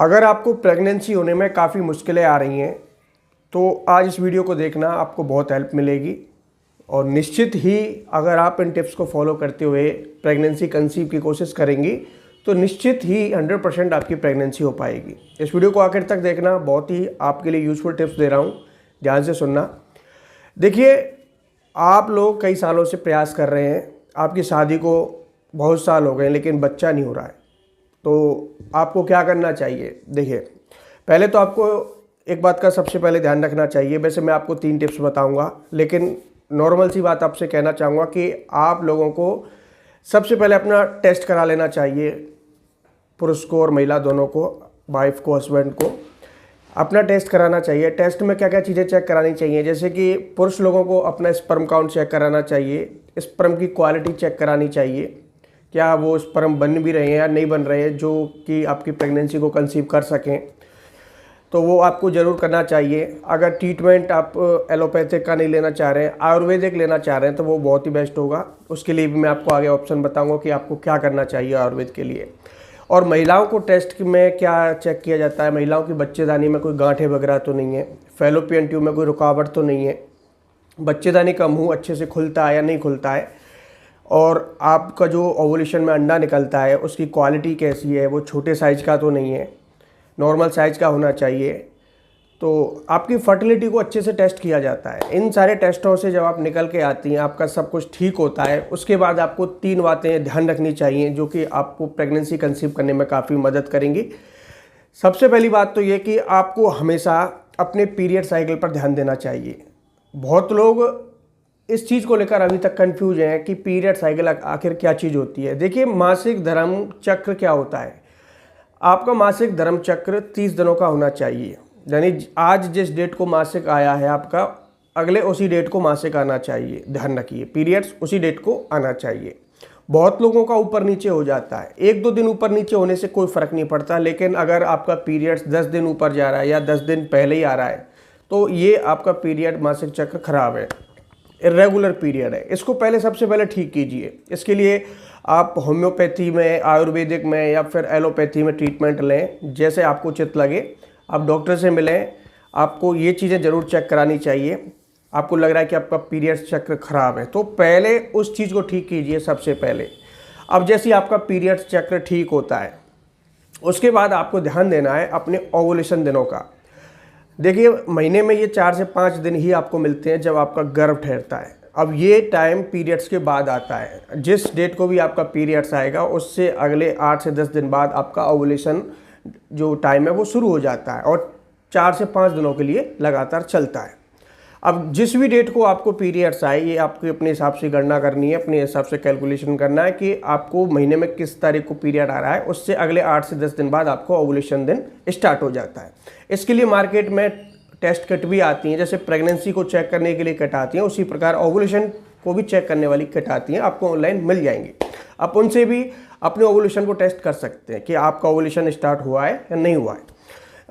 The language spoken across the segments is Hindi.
अगर आपको प्रेगनेंसी होने में काफ़ी मुश्किलें आ रही हैं तो आज इस वीडियो को देखना, आपको बहुत हेल्प मिलेगी। और निश्चित ही अगर आप इन टिप्स को फॉलो करते हुए प्रेगनेंसी कंसीव की कोशिश करेंगी तो निश्चित ही 100% आपकी प्रेगनेंसी हो पाएगी। इस वीडियो को आखिर तक देखना, बहुत ही आपके लिए यूज़फुल टिप्स दे रहा हूँ, ध्यान से सुनना। देखिए, आप लोग कई सालों से प्रयास कर रहे हैं, आपकी शादी को बहुत साल हो गए लेकिन बच्चा नहीं हो रहा है, तो आपको क्या करना चाहिए? देखिए, पहले तो आपको एक बात का सबसे पहले ध्यान रखना चाहिए। वैसे मैं आपको 3 टिप्स बताऊंगा, लेकिन नॉर्मल सी बात आपसे कहना चाहूँगा कि आप लोगों को सबसे पहले अपना टेस्ट करा लेना चाहिए। पुरुष को और महिला दोनों को, वाइफ को, हस्बैंड को अपना टेस्ट कराना चाहिए। टेस्ट में क्या क्या चीज़ें चेक करानी चाहिए, जैसे कि पुरुष लोगों को अपना स्पर्म काउंट चेक कराना चाहिए, स्पर्म की क्वालिटी चेक करानी चाहिए, क्या वो स्पर्म बन भी रहे हैं या नहीं बन रहे हैं जो कि आपकी प्रेगनेंसी को कंसीव कर सकें, तो वो आपको ज़रूर करना चाहिए। अगर ट्रीटमेंट आप एलोपैथिक का नहीं लेना चाह रहे हैं, आयुर्वेदिक लेना चाह रहे हैं, तो वो बहुत ही बेस्ट होगा। उसके लिए भी मैं आपको आगे ऑप्शन बताऊंगा कि आपको क्या करना चाहिए आयुर्वेद के लिए। और महिलाओं को टेस्ट में क्या चेक किया जाता है, महिलाओं की बच्चेदानी में कोई गांठें वगैरह तो नहीं है, फैलोपियन ट्यूब में कोई रुकावट तो नहीं है, बच्चेदानी का मुँह अच्छे से खुलता है या नहीं खुलता है, और आपका जो ओवुलेशन में अंडा निकलता है उसकी क्वालिटी कैसी है, वो छोटे साइज़ का तो नहीं है, नॉर्मल साइज़ का होना चाहिए। तो आपकी फर्टिलिटी को अच्छे से टेस्ट किया जाता है। इन सारे टेस्टों से जब आप निकल के आती हैं, आपका सब कुछ ठीक होता है, उसके बाद आपको 3 बातें ध्यान रखनी चाहिए जो कि आपको प्रेगनेंसी कंसीव करने में काफ़ी मदद करेंगी। सबसे पहली बात तो ये कि आपको हमेशा अपने पीरियड साइकिल पर ध्यान देना चाहिए। बहुत लोग इस चीज़ को लेकर अभी तक कंफ्यूज हैं कि पीरियड साइकिल आखिर क्या चीज़ होती है। देखिए, मासिक धर्म चक्र क्या होता है? आपका मासिक धर्म चक्र 30 दिनों का होना चाहिए, यानी आज जिस डेट को मासिक आया है आपका, अगले उसी डेट को मासिक आना चाहिए। ध्यान रखिए, पीरियड्स उसी डेट को आना चाहिए। बहुत लोगों का ऊपर नीचे हो जाता है, 1-2 दिन ऊपर नीचे होने से कोई फ़र्क नहीं पड़ता, लेकिन अगर आपका पीरियड्स 10 दिन ऊपर जा रहा है या 10 दिन पहले ही आ रहा है तो ये आपका पीरियड मासिक चक्र खराब है, इरेगुलर पीरियड है। इसको पहले सबसे पहले ठीक कीजिए। इसके लिए आप होम्योपैथी में, आयुर्वेदिक में या फिर एलोपैथी में ट्रीटमेंट लें, जैसे आपको उचित लगे। आप डॉक्टर से मिलें, आपको ये चीज़ें ज़रूर चेक करानी चाहिए। आपको लग रहा है कि आपका पीरियड चक्र खराब है तो पहले उस चीज़ को ठीक कीजिए सबसे पहले। अब जैसे आपका पीरियड चक्र ठीक होता है, उसके बाद आपको ध्यान देना है अपने ओवुलेशन दिनों का। देखिए, महीने में ये 4 से 5 दिन ही आपको मिलते हैं जब आपका गर्भ ठहरता है। अब ये टाइम पीरियड्स के बाद आता है। जिस डेट को भी आपका पीरियड्स आएगा उससे अगले 8 से 10 दिन बाद आपका ओवुलेशन जो टाइम है वो शुरू हो जाता है और 4 से 5 दिनों के लिए लगातार चलता है। अब जिस भी डेट को आपको पीरियड्स आए, ये आपको अपने हिसाब से गणना करनी है, अपने हिसाब से कैलकुलेशन करना है कि आपको महीने में किस तारीख को पीरियड आ रहा है। उससे अगले 8 से 10 दिन बाद आपको ओवुलेशन दिन स्टार्ट हो जाता है। इसके लिए मार्केट में टेस्ट किट भी आती हैं, जैसे प्रेगनेंसी को चेक करने के लिए किट आती हैं, उसी प्रकार ओवुलेशन को भी चेक करने वाली किट आती हैं, आपको ऑनलाइन मिल जाएंगी। आप उनसे भी अपने ओवुलेशन को टेस्ट कर सकते हैं कि आपका ओवुलेशन स्टार्ट हुआ है या नहीं हुआ है।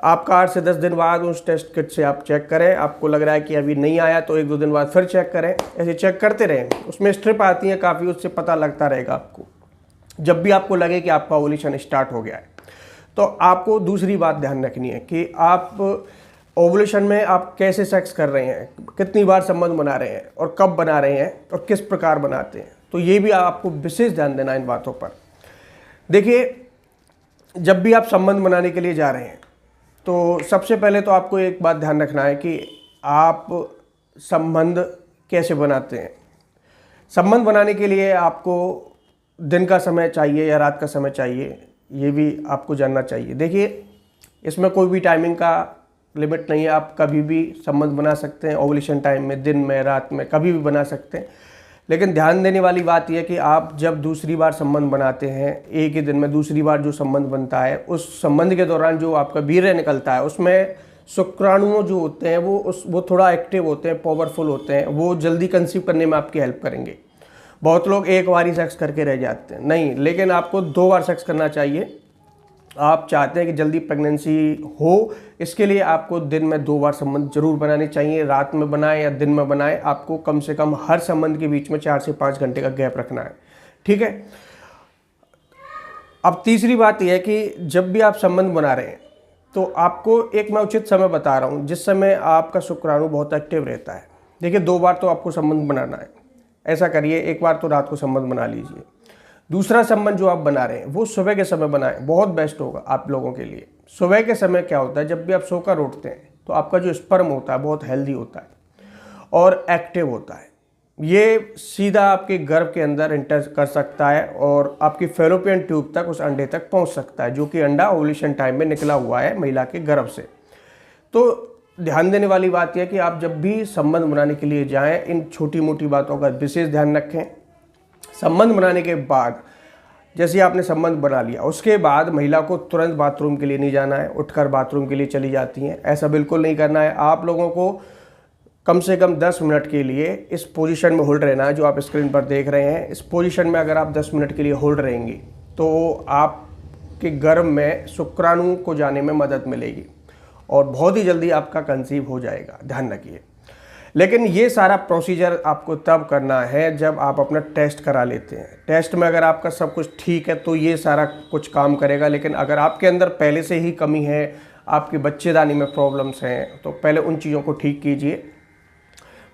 आपका 8 से 10 दिन बाद उस टेस्ट किट से आप चेक करें। आपको लग रहा है कि अभी नहीं आया तो 1-2 दिन बाद फिर चेक करें, ऐसे चेक करते रहें। उसमें स्ट्रिप आती है काफ़ी, उससे पता लगता रहेगा आपको। जब भी आपको लगे कि आपका ओवुलेशन स्टार्ट हो गया है, तो आपको दूसरी बात ध्यान रखनी है कि आप ओवुलेशन में आप कैसे सेक्स कर रहे हैं, कितनी बार संबंध बना रहे हैं और कब बना रहे हैं और किस प्रकार बनाते हैं। तो ये भी आपको विशेष ध्यान देना इन बातों पर। देखिए, जब भी आप संबंध बनाने के लिए जा रहे हैं तो सबसे पहले तो आपको एक बात ध्यान रखना है कि आप संबंध कैसे बनाते हैं। संबंध बनाने के लिए आपको दिन का समय चाहिए या रात का समय चाहिए, ये भी आपको जानना चाहिए। देखिए, इसमें कोई भी टाइमिंग का लिमिट नहीं है, आप कभी भी संबंध बना सकते हैं। ओवुलेशन टाइम में, दिन में, रात में, कभी भी बना सकते हैं। लेकिन ध्यान देने वाली बात यह है कि आप जब दूसरी बार संबंध बनाते हैं, एक ही दिन में दूसरी बार जो संबंध बनता है, उस संबंध के दौरान जो आपका वीर्य निकलता है उसमें शुक्राणु जो होते हैं वो थोड़ा एक्टिव होते हैं, पावरफुल होते हैं, वो जल्दी कंसीव करने में आपकी हेल्प करेंगे। बहुत लोग एक बार ही सेक्स करके रह जाते हैं, नहीं, लेकिन आपको 2 बार सेक्स करना चाहिए। आप चाहते हैं कि जल्दी प्रेगनेंसी हो, इसके लिए आपको दिन में 2 बार संबंध जरूर बनाने चाहिए। रात में बनाएं या दिन में बनाएं, आपको कम से कम हर संबंध के बीच में 4 से 5 घंटे का गैप रखना है। ठीक है। अब तीसरी बात यह है कि जब भी आप संबंध बना रहे हैं तो आपको एक मैं उचित समय बता रहा हूँ जिस समय आपका शुक्राणु बहुत एक्टिव रहता है। देखिए 2 बार तो आपको संबंध बनाना है, ऐसा करिए, एक बार तो रात को संबंध बना लीजिए। दूसरा संबंध जो आप बना रहे हैं वो सुबह के समय बनाएं, बहुत बेस्ट होगा आप लोगों के लिए। सुबह के समय क्या होता है, जब भी आप सोकर उठते हैं तो आपका जो स्पर्म होता है बहुत हेल्दी होता है और एक्टिव होता है। ये सीधा आपके गर्भ के अंदर इंटर कर सकता है और आपकी फैलोपियन ट्यूब तक, उस अंडे तक पहुंच सकता है, जो कि अंडा ओव्यूलेशन टाइम में निकला हुआ है महिला के गर्भ से। तो ध्यान देने वाली बात यह है कि आप जब भी संबंध बनाने के लिए जाएं, इन छोटी मोटी बातों का विशेष ध्यान रखें। संबंध बनाने के बाद जैसे आपने संबंध बना लिया, उसके बाद महिला को तुरंत बाथरूम के लिए नहीं जाना है, उठकर बाथरूम के लिए चली जाती हैं, ऐसा बिल्कुल नहीं करना है। आप लोगों को कम से कम 10 मिनट के लिए इस पोजीशन में होल्ड रहना है जो आप स्क्रीन पर देख रहे हैं। इस पोजीशन में अगर आप 10 मिनट के लिए होल्ड रहेंगी तो आपके गर्भ में शुक्राणु को जाने में मदद मिलेगी और बहुत ही जल्दी आपका कंसीव हो जाएगा, ध्यान रखिए। लेकिन ये सारा प्रोसीजर आपको तब करना है जब आप अपना टेस्ट करा लेते हैं। टेस्ट में अगर आपका सब कुछ ठीक है तो ये सारा कुछ काम करेगा, लेकिन अगर आपके अंदर पहले से ही कमी है, आपकी बच्चेदानी में प्रॉब्लम्स हैं, तो पहले उन चीज़ों को ठीक कीजिए।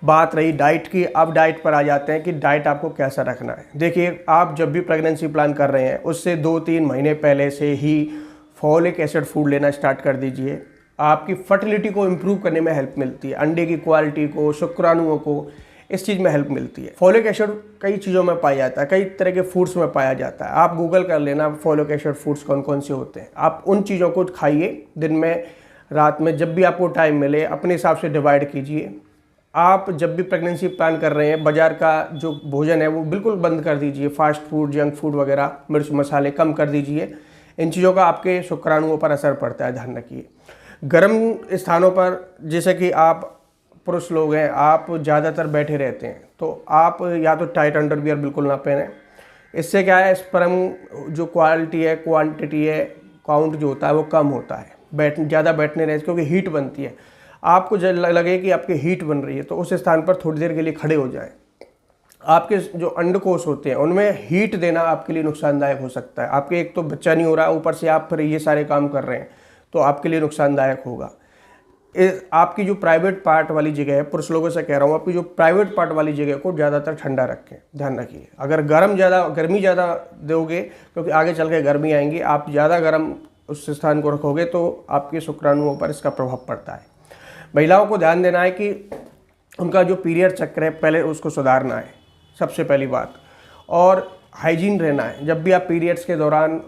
बात रही डाइट की, अब डाइट पर आ जाते हैं कि डाइट आपको कैसा रखना है। देखिए, आप जब भी प्रेगनेंसी प्लान कर रहे हैं उससे 2-3 महीने पहले से ही फॉलिक एसिड फूड लेना स्टार्ट कर दीजिए। आपकी फर्टिलिटी को इम्प्रूव करने में हेल्प मिलती है, अंडे की क्वालिटी को, शुक्राणुओं को, इस चीज़ में हेल्प मिलती है। फॉलिक एसिड कई चीज़ों में पाया जाता है, कई तरह के फूड्स में पाया जाता है। आप गूगल कर लेना फॉलिक एसिड फूड्स कौन कौन से होते हैं। आप उन चीज़ों को खाइए, दिन में, रात में, जब भी आपको टाइम मिले अपने हिसाब से डिवाइड कीजिए। आप जब भी प्रेगनेंसी प्लान कर रहे हैं, बाज़ार का जो भोजन है वो बिल्कुल बंद कर दीजिए। फास्ट फूड, जंक फूड वगैरह, मिर्च मसाले कम कर दीजिए। इन चीज़ों का आपके शुक्राणुओं पर असर पड़ता है, ध्यान रखिए। गर्म स्थानों पर, जैसे कि आप पुरुष लोग हैं, आप ज़्यादातर बैठे रहते हैं, तो आप या तो टाइट अंडरवियर बिल्कुल ना पहने। इससे क्या है, स्पर्म जो क्वालिटी है, क्वांटिटी है, काउंट जो होता है वो कम होता है। ज़्यादा बैठने रहे क्योंकि हीट बनती है। आपको जब लगे कि आपकी हीट बन रही है तो उस स्थान पर थोड़ी देर के लिए खड़े हो जाएं। आपके जो अंडकोश होते हैं उनमें हीट देना आपके लिए नुकसानदायक हो सकता है। आपके एक तो बच्चा नहीं हो रहा, ऊपर से आप फिर ये सारे काम कर रहे हैं, तो आपके लिए नुकसानदायक होगा। आपकी जो प्राइवेट पार्ट वाली जगह है, पुरुष लोगों से कह रहा हूँ, आपकी जो प्राइवेट पार्ट वाली जगह को ज़्यादातर ठंडा रखें, ध्यान रखिए। अगर गर्मी ज़्यादा दोगे, क्योंकि आगे चल के गर्मी आएंगी, आप ज़्यादा गर्म उस स्थान को रखोगे तो आपके शुक्राणुओं पर इसका प्रभाव पड़ता है। महिलाओं को ध्यान देना है कि उनका जो पीरियड चक्र है पहले उसको सुधारना है, सबसे पहली बात। और हाइजीन रहना है। जब भी आप पीरियड्स के दौरान,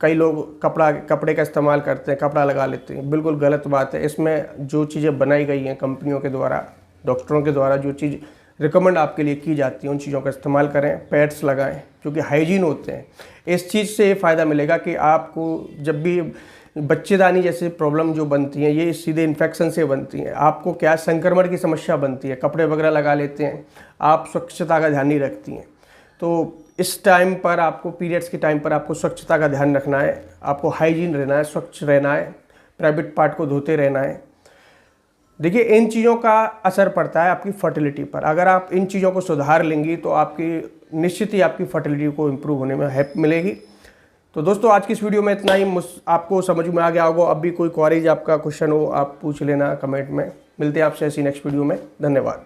कई लोग कपड़े का इस्तेमाल करते हैं, कपड़ा लगा लेते हैं, बिल्कुल गलत बात है। इसमें जो चीज़ें बनाई गई हैं कंपनियों के द्वारा, डॉक्टरों के द्वारा, जो चीज़ रिकमेंड आपके लिए की जाती है उन चीज़ों का इस्तेमाल करें। पैड्स लगाएं जो कि हाइजीन होते हैं। इस चीज़ से ये फ़ायदा मिलेगा कि आपको जब भी बच्चेदानी जैसे प्रॉब्लम जो बनती हैं, ये सीधे इन्फेक्शन से बनती हैं। आपको क्या संक्रमण की समस्या बनती है, कपड़े वगैरह लगा लेते हैं, आप स्वच्छता का ध्यान नहीं रखती हैं। तो इस टाइम पर आपको, पीरियड्स के टाइम पर आपको स्वच्छता का ध्यान रखना है, आपको हाइजीन रहना है, स्वच्छ रहना है, प्राइवेट पार्ट को धोते रहना है। देखिए, इन चीज़ों का असर पड़ता है आपकी फर्टिलिटी पर। अगर आप इन चीज़ों को सुधार लेंगी तो आपकी निश्चित ही आपकी फर्टिलिटी को इम्प्रूव होने में हेल्प मिलेगी। तो दोस्तों, आज की इस वीडियो में इतना ही। आपको समझ में आ गया होगा। अब भी कोई क्वेरीज, आपका क्वेश्चन हो, आप पूछ लेना कमेंट में। मिलते हैं आपसे ऐसी नेक्स्ट वीडियो में। धन्यवाद।